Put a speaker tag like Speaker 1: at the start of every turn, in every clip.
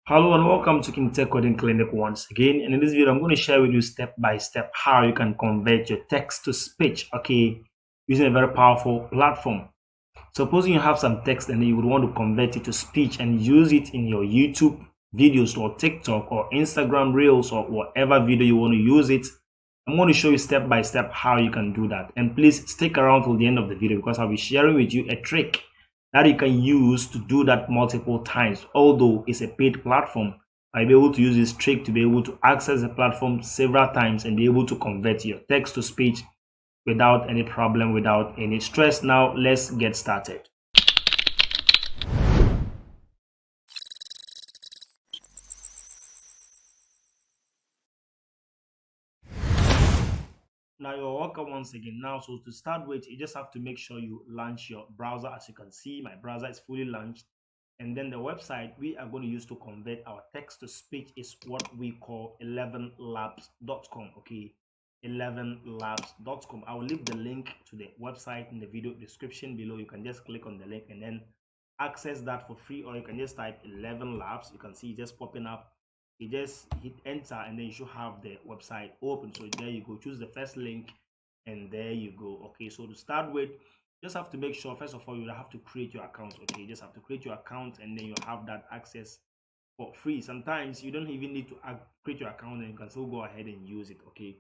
Speaker 1: Hello and welcome to KingTech Coding Clinic once again. And in this video, I'm going to share with you step by step how you can convert your text to speech, okay, using a very powerful platform. Supposing you have some text and you would want to convert it to speech and use it in your YouTube videos or TikTok or Instagram Reels or whatever video you want to use it, I'm going to show you step by step how you can do that. And please stick around till the end of the video because I'll be sharing with you a trick that you can use to do that multiple times. Although it's a paid platform, I'll be able to use this trick to be able to access the platform several times and be able to convert your text to speech without any problem, without any stress. Now let's get started. Now you're welcome once again. Now, so to start with, you just have to make sure you launch your browser. As you can see, my browser is fully launched. And then the website we are going to use to convert our text to speech is what we call 11labs.com. Okay, 11labs.com. I will leave the link to the website in the video description below. You can just click on the link and then access that for free, or you can just type 11 labs. You can see it just popping up. You just hit enter and then you should have the website open. So there you go, choose the first link and there you go. Okay, so to start with, just have to make sure first of all you have to create your account. Okay, you just have to create your account and then you have that access for free. Sometimes you don't even need to create your account and you can still go ahead and use it. Okay,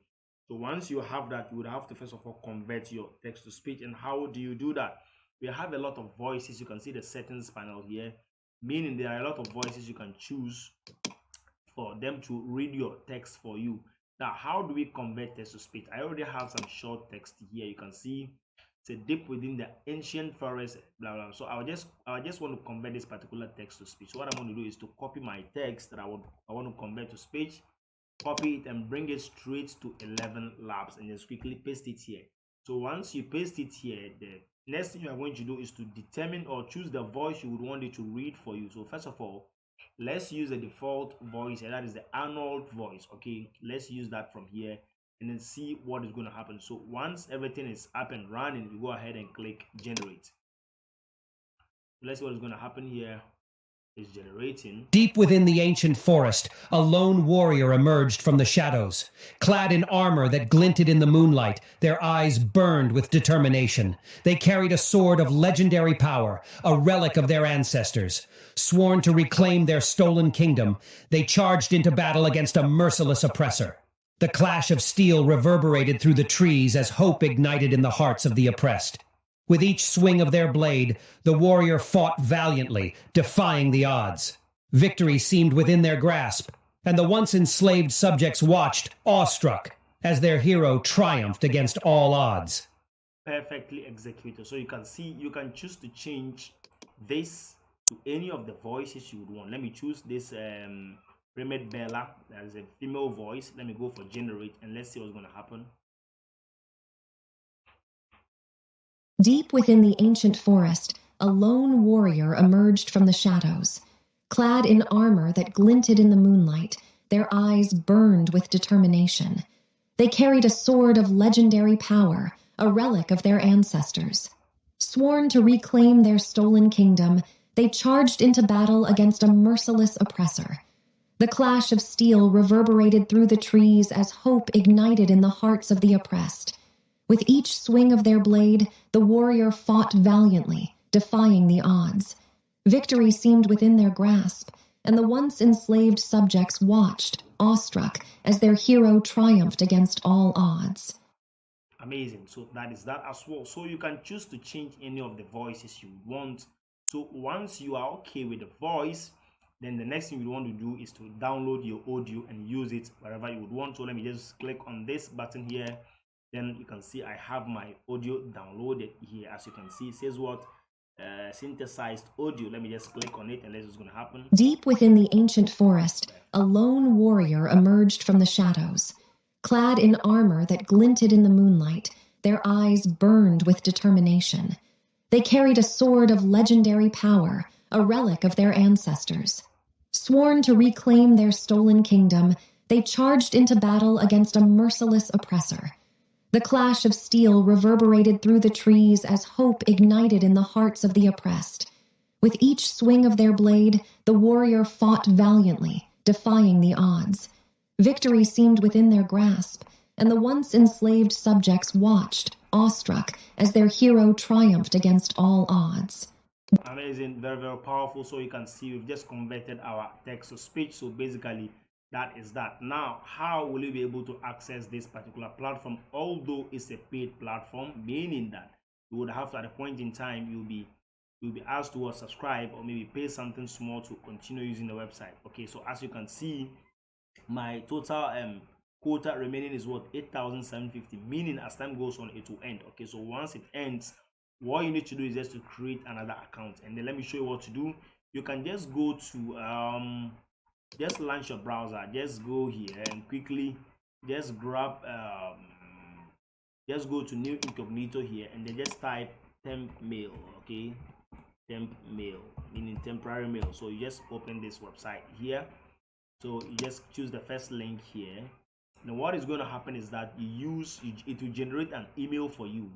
Speaker 1: so once you have that, you would have to first of all convert your text to speech. And how do you do that? We have a lot of voices. You can see the settings panel here, meaning there are a lot of voices you can choose for them to read your text for you. Now, how do we convert text to speech? I already have some short text here. You can see it's a deep within the ancient forest, blah blah. So I just want to convert this particular text to speech. So what I'm going to do is to copy my text that I want to convert to speech, copy it and bring it straight to 11 labs and just quickly paste it here. So once you paste it here, the next thing you are going to do is to determine or choose the voice you would want it to read for you. So first of all, let's use the default voice, and that is the Arnold voice. Okay, let's use that from here and then see what is going to happen. So once everything is up and running, we go ahead and click generate. Let's see what is going to happen here. Is generating.
Speaker 2: Deep within the ancient forest, a lone warrior emerged from the shadows. Clad in armor that glinted in the moonlight, their eyes burned with determination. They carried a sword of legendary power, a relic of their ancestors. Sworn to reclaim their stolen kingdom, they charged into battle against a merciless oppressor. The clash of steel reverberated through the trees as hope ignited in the hearts of the oppressed. With each swing of their blade, the warrior fought valiantly, defying the odds. Victory seemed within their grasp, and the once enslaved subjects watched, awestruck, as their hero triumphed against all odds.
Speaker 1: Perfectly executed. So you can see, you can choose to change this to any of the voices you would want. Let me choose this Remit Bella, that is a female voice. Let me go for generate and let's see what's going to happen.
Speaker 3: Deep within the ancient forest, a lone warrior emerged from the shadows. Clad in armor that glinted in the moonlight, their eyes burned with determination. They carried a sword of legendary power, a relic of their ancestors. Sworn to reclaim their stolen kingdom, they charged into battle against a merciless oppressor. The clash of steel reverberated through the trees as hope ignited in the hearts of the oppressed. With each swing of their blade, the warrior fought valiantly, defying the odds. Victory seemed within their grasp, and the once enslaved subjects watched, awestruck, as their hero triumphed against all odds.
Speaker 1: Amazing. So that is that as well. So you can choose to change any of the voices you want. So once you are okay with the voice, then the next thing you want to do is to download your audio and use it wherever you would want. So let me just click on this button here. Then you can see I have my audio downloaded here. As you can see, it says what? Synthesized audio. Let me just click on it and let's see what's going to happen.
Speaker 3: Deep within the ancient forest, a lone warrior emerged from the shadows. Clad in armor that glinted in the moonlight, their eyes burned with determination. They carried a sword of legendary power, a relic of their ancestors. Sworn to reclaim their stolen kingdom, they charged into battle against a merciless oppressor. The clash of steel reverberated through the trees as hope ignited in the hearts of the oppressed. With each swing of their blade, the warrior fought valiantly, defying the odds. Victory seemed within their grasp, and the once enslaved subjects watched, awestruck, as their hero triumphed against all odds.
Speaker 1: Amazing, very, very powerful. So you can see we've just converted our text to speech. So basically, that is that. Now, how will you be able to access this particular platform? Although it's a paid platform, meaning that you would have to, at a point in time, you'll be asked to subscribe or maybe pay something small to continue using the website. Okay, so as you can see, my total quota remaining is what, 8,750, meaning as time goes on it will end. Okay, so once it ends, what you need to do is just to create another account, and then let me show you what to do. You can just go to just launch your browser, just go here and quickly just grab just go to new incognito here, and then just type temp mail. Okay, temp mail meaning temporary mail. So you just open this website here. So you just choose the first link here. Now what is going to happen is that it will generate an email for you.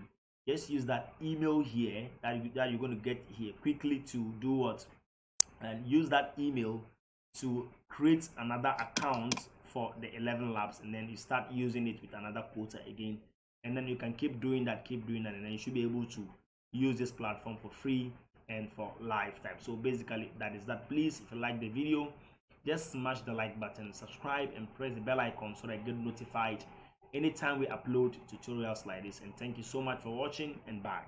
Speaker 1: Just use that email here that you're going to get here quickly to do what, and use that email to create another account for the 11 labs, and then you start using it with another quota again, and then you can keep doing that, and then you should be able to use this platform for free and for lifetime. So basically that is that. Please, if you like the video, just smash the like button, subscribe, and press the bell icon so that you get notified anytime we upload tutorials like this. And thank you so much for watching, and bye.